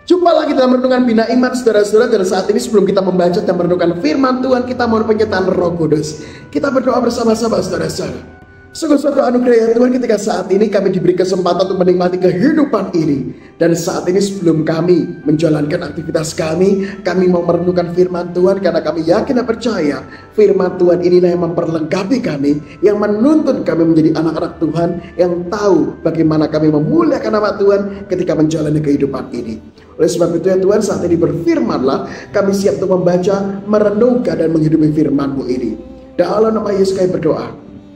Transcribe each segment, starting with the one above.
Jumpa lagi dalam renungan Bina Iman, saudara-saudara. Dan saat ini sebelum kita membaca dan merenungkan firman Tuhan, kita mohon penyertaan Roh Kudus. Kita berdoa bersama-sama, saudara-saudara. Sungguh suatu anugerah ya Tuhan, ketika saat ini kami diberi kesempatan untuk menikmati kehidupan ini. Dan saat ini sebelum kami menjalankan aktivitas kami mau merenungkan firman Tuhan. Karena kami yakin dan percaya firman Tuhan inilah yang memperlengkapi kami, yang menuntun kami menjadi anak-anak Tuhan, yang tahu bagaimana kami memuliakan nama Tuhan ketika menjalani kehidupan ini. Oleh sebab itu ya Tuhan, saat ini berfirmanlah, kami siap untuk membaca, merenungkan dan menghidupi firman-Mu ini. Dalam nama Yesus kami berdoa,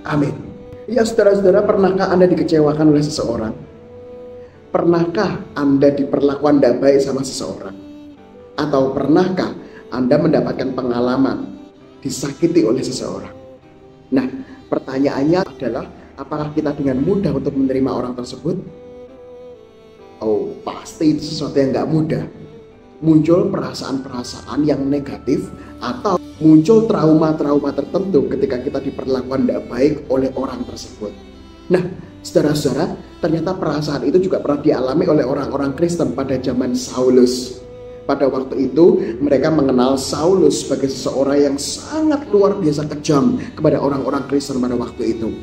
amin. Ya saudara-saudara, pernahkah Anda dikecewakan oleh seseorang? Pernahkah Anda diperlakukan tidak baik sama seseorang? Atau pernahkah Anda mendapatkan pengalaman disakiti oleh seseorang? Nah, pertanyaannya adalah, apakah kita dengan mudah untuk menerima orang tersebut? Oh, pasti itu sesuatu yang gak mudah. Muncul perasaan-perasaan yang negatif atau muncul trauma-trauma tertentu ketika kita diperlakukan tidak baik oleh orang tersebut. Nah, saudara-saudara, ternyata perasaan itu juga pernah dialami oleh orang-orang Kristen pada zaman Saulus. Pada waktu itu, mereka mengenal Saulus sebagai seseorang yang sangat luar biasa kejam kepada orang-orang Kristen pada waktu itu.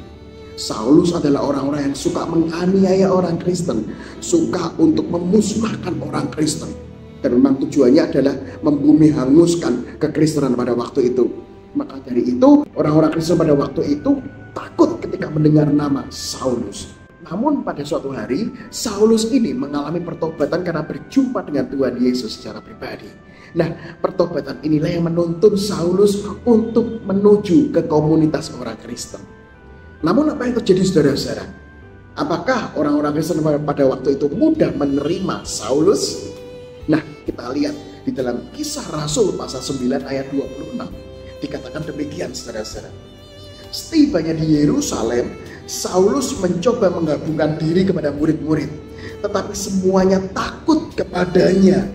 Saulus adalah orang-orang yang suka menganiaya orang Kristen, suka untuk memusnahkan orang Kristen. Dan memang tujuannya adalah membumi hanguskan kekristenan pada waktu itu. Maka dari itu, orang-orang Kristen pada waktu itu takut ketika mendengar nama Saulus. Namun pada suatu hari, Saulus ini mengalami pertobatan karena berjumpa dengan Tuhan Yesus secara pribadi. Nah, pertobatan inilah yang menuntun Saulus untuk menuju ke komunitas orang Kristen. Namun apa yang terjadi, saudara-saudara? Apakah orang-orang Kristen pada waktu itu mudah menerima Saulus? Nah, kita lihat di dalam Kisah Rasul pasal 9 ayat 26. Dikatakan demikian, saudara-saudara. Setibanya di Yerusalem, Saulus mencoba menggabungkan diri kepada murid-murid. Tetapi semuanya takut kepadanya,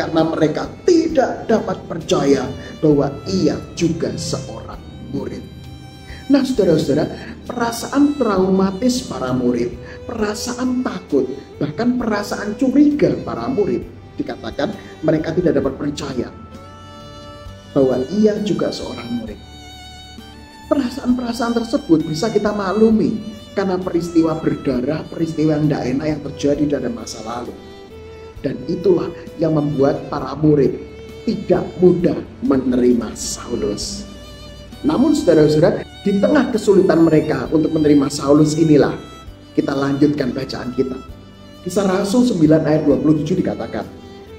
karena mereka tidak dapat percaya bahwa ia juga seorang murid. Nah, saudara-saudara, perasaan traumatis para murid, perasaan takut, bahkan perasaan curiga para murid, dikatakan mereka tidak dapat percaya bahwa ia juga seorang murid. Perasaan-perasaan tersebut bisa kita maklumi karena peristiwa berdarah, peristiwa yang tidak enak yang terjadi dalam masa lalu. Dan itulah yang membuat para murid tidak mudah menerima Saulus. Namun saudara-saudara, di tengah kesulitan mereka untuk menerima Saulus inilah kita lanjutkan bacaan kita. Kisah Rasul 9 ayat 27 dikatakan,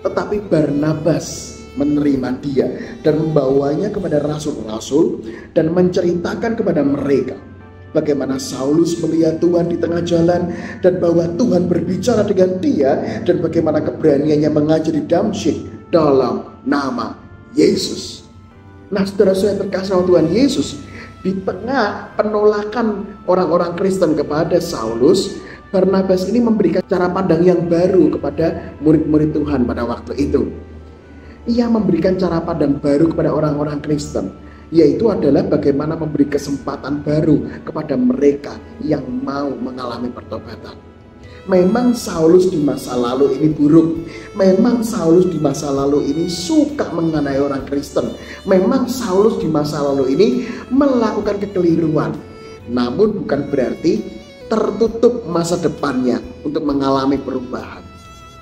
tetapi Barnabas menerima dia dan membawanya kepada rasul-rasul dan menceritakan kepada mereka bagaimana Saulus melihat Tuhan di tengah jalan dan bahwa Tuhan berbicara dengan dia dan bagaimana keberaniannya mengajar di Damsyik dalam nama Yesus. Nah, saudara-saudara yang terkasih sama Tuhan Yesus, di tengah penolakan orang-orang Kristen kepada Saulus, Barnabas ini memberikan cara pandang yang baru kepada murid-murid Tuhan pada waktu itu. Ia memberikan cara pandang baru kepada orang-orang Kristen, yaitu adalah bagaimana memberi kesempatan baru kepada mereka yang mau mengalami pertobatan. Memang Saulus di masa lalu ini buruk. Memang Saulus di masa lalu ini suka menganiaya orang Kristen. Memang Saulus di masa lalu ini melakukan kekeliruan. Namun bukan berarti tertutup masa depannya untuk mengalami perubahan.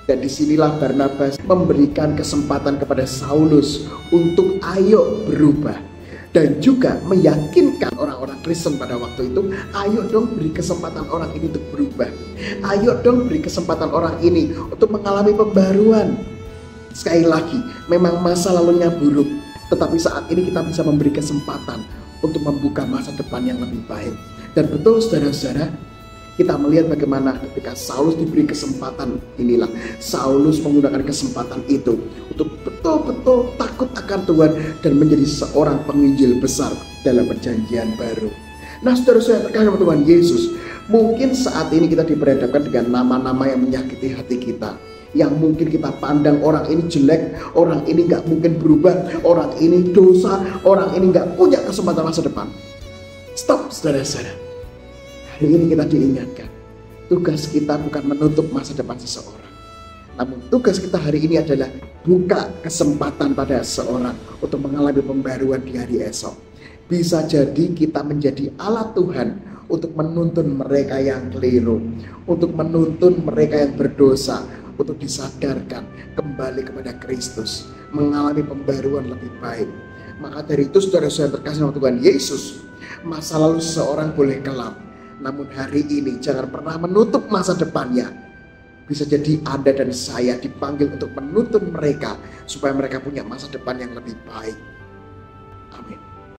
Dan disinilah Barnabas memberikan kesempatan kepada Saulus untuk ayo berubah. Dan juga meyakinkan orang-orang Kristen pada waktu itu, ayo dong beri kesempatan orang ini untuk berubah. Ayo dong beri kesempatan orang ini untuk mengalami pembaruan. Sekali lagi, memang masa lalunya buruk, tetapi saat ini kita bisa memberi kesempatan untuk membuka masa depan yang lebih baik. Dan betul saudara-saudara, kita melihat bagaimana ketika Saulus diberi kesempatan inilah, Saulus menggunakan kesempatan itu untuk betul-betul takut akan Tuhan dan menjadi seorang penginjil besar dalam perjanjian baru. Nah, saudara-saudara terkasih sama Tuhan Yesus, mungkin saat ini kita diperhadapkan dengan nama-nama yang menyakiti hati kita, yang mungkin kita pandang orang ini jelek, orang ini gak mungkin berubah, orang ini dosa, orang ini gak punya kesempatan masa depan. Stop, saudara-saudara. Hari ini kita diingatkan, tugas kita bukan menutup masa depan seseorang, Namun tugas kita hari ini adalah buka kesempatan pada seorang untuk mengalami pembaruan di hari esok. Bisa jadi kita menjadi alat Tuhan untuk menuntun mereka yang keliru, untuk menuntun mereka yang berdosa, untuk disadarkan kembali kepada Kristus, mengalami pembaruan lebih baik. Maka dari itu saudara-saudara terkasih sama Tuhan Yesus, masa lalu seseorang boleh kelam, namun hari ini jangan pernah menutup masa depannya. Bisa jadi Anda dan saya dipanggil untuk menuntun mereka supaya mereka punya masa depan yang lebih baik. Amin.